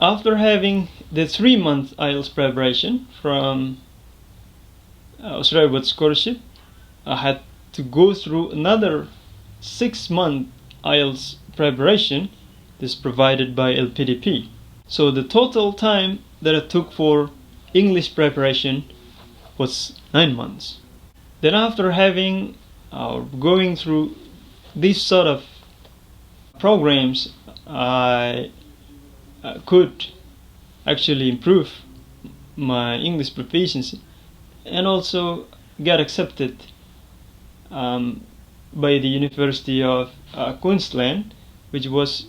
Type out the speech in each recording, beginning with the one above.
After having the 3-month IELTS preparation from Australia scholarship, I had to go through another 6-month IELTS preparation. This provided by LPDP. So the total time that it took for English preparation was 9 months. Then after having going through these sort of programs, I could actually improve my English proficiency and also get accepted by the University of Queensland, which was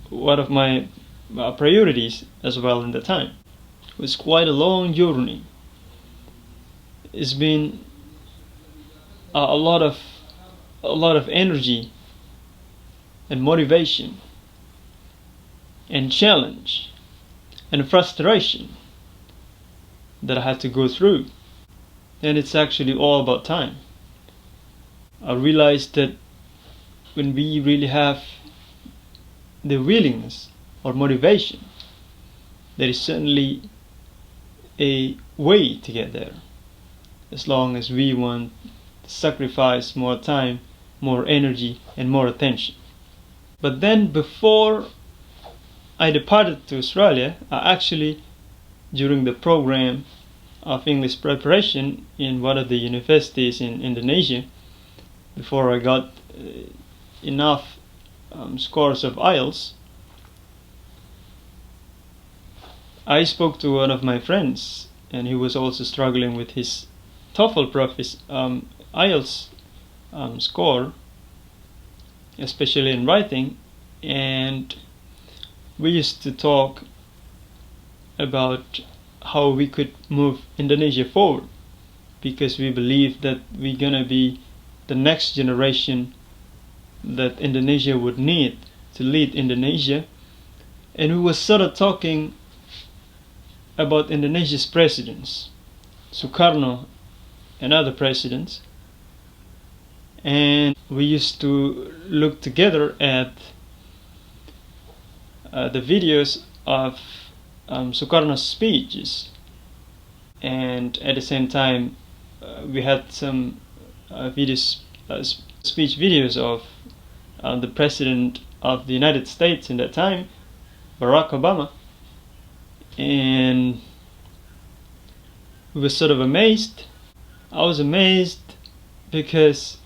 one of my priorities as well in the time. It was quite a long journey. It's been a lot of energy and motivation and challenge and frustration that I had to go through. And it's actually all about time. I realized that when we really have the willingness or motivation, there is certainly a way to get there, as long as we want to sacrifice more time, more energy, and more attention. But then before I departed to Australia, I actually, during the program of English preparation in one of the universities in Indonesia, before I got enough scores of IELTS, I spoke to one of my friends, and he was also struggling with his TOEFL IELTS score, especially in writing, and we used to talk about how we could move Indonesia forward, because we believe that we're gonna be the next generation that Indonesia would need to lead Indonesia. And we were sort of talking about Indonesia's presidents, Sukarno and other presidents, and we used to look together at the videos of Sukarno's speeches, and at the same time we had some speech videos of the President of the United States in that time, Barack Obama, and we were sort of amazed. I was amazed because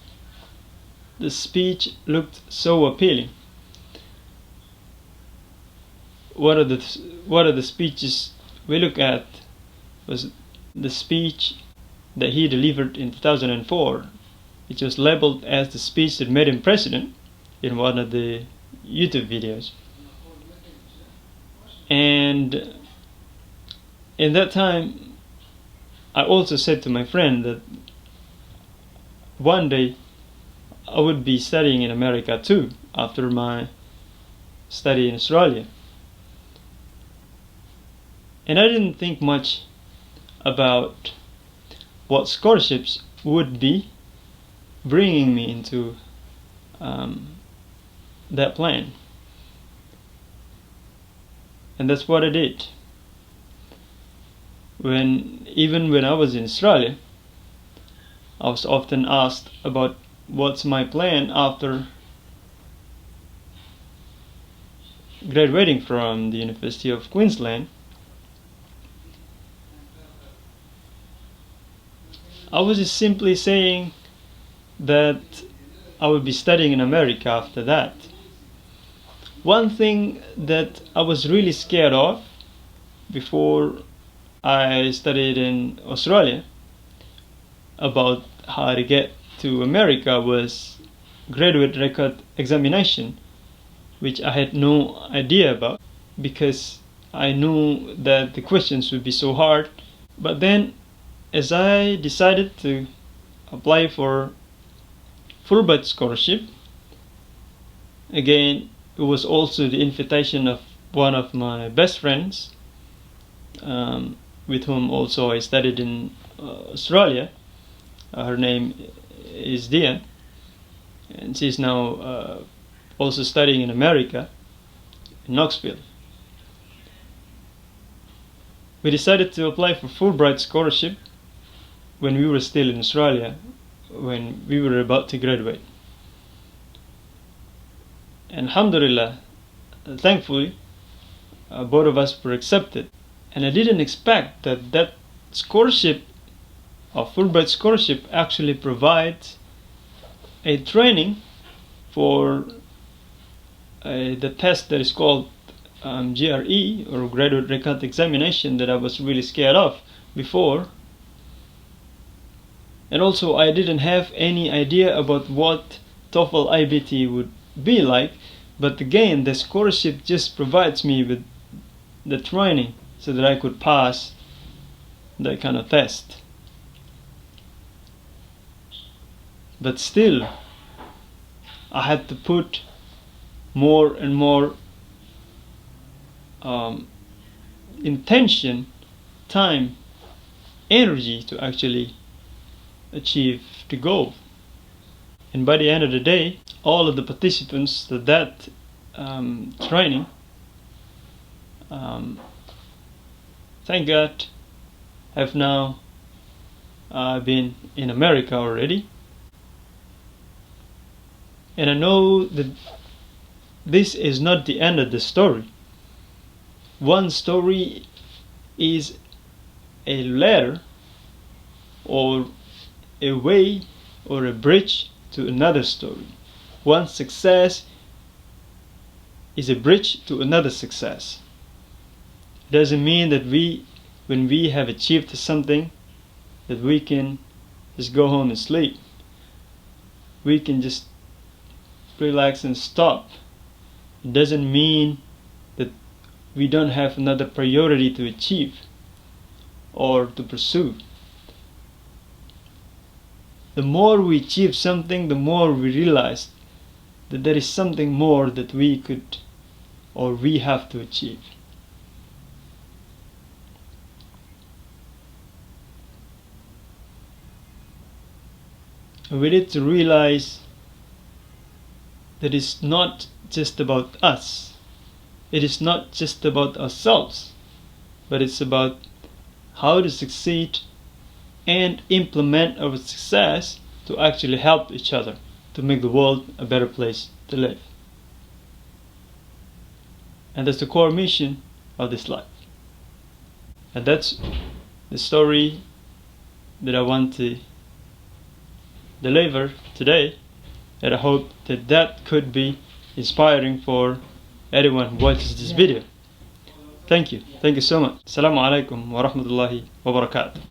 the speech looked so appealing. One of the speeches we look at was the speech that he delivered in 2004, which was labeled as the speech that made him president in one of the YouTube videos. And in that time, I also said to my friend that one day I would be studying in America too, after my study in Australia. And I didn't think much about what scholarships would be bringing me into that plan. And that's what I did. Even when I was in Australia, I was often asked about what's my plan after graduating from the University of Queensland. I was just simply saying that I would be studying in America after that. One thing that I was really scared of before I studied in Australia about how to get to America was graduate record examination, which I had no idea about because I knew that the questions would be so hard. But then as I decided to apply for Fulbright scholarship, again it was also the invitation of one of my best friends, with whom also I studied in Australia. Her name is Dia, and she's now also studying in America, in Knoxville. we decided to apply for Fulbright scholarship when we were still in Australia, when we were about to graduate. And alhamdulillah, thankfully, both of us were accepted. And I didn't expect that scholarship, or Fulbright scholarship, actually provides a training for the test that is called GRE, or Graduate Recant Examination, that I was really scared of before. And also I didn't have any idea about what TOEFL IBT would be like, but again the scholarship just provides me with the training so that I could pass that kind of test. But still, I had to put more and more intention, time, energy to actually achieve the goal. And by the end of the day, all of the participants to that training, thank God, have now been in America already. And I know that this is not the end of the story. One story is a ladder, or a way, or a bridge to another story. One success is a bridge to another success. It doesn't mean that when we have achieved something, that we can just go home and sleep. We can just relax and stop. It doesn't mean that we don't have another priority to achieve or to pursue. The more we achieve something, the more we realize that there is something more that we could, or we have to achieve. And we need to realize that it's not just about us. It is not just about ourselves, but it's about how to succeed and implement our success to actually help each other, to make the world a better place to live. And that's the core mission of this life. And that's the story that I want to deliver today, and I hope that could be inspiring for anyone who watches this video. Thank you so much. Assalamu alaikum wa rahmatullahi wa barakatuh.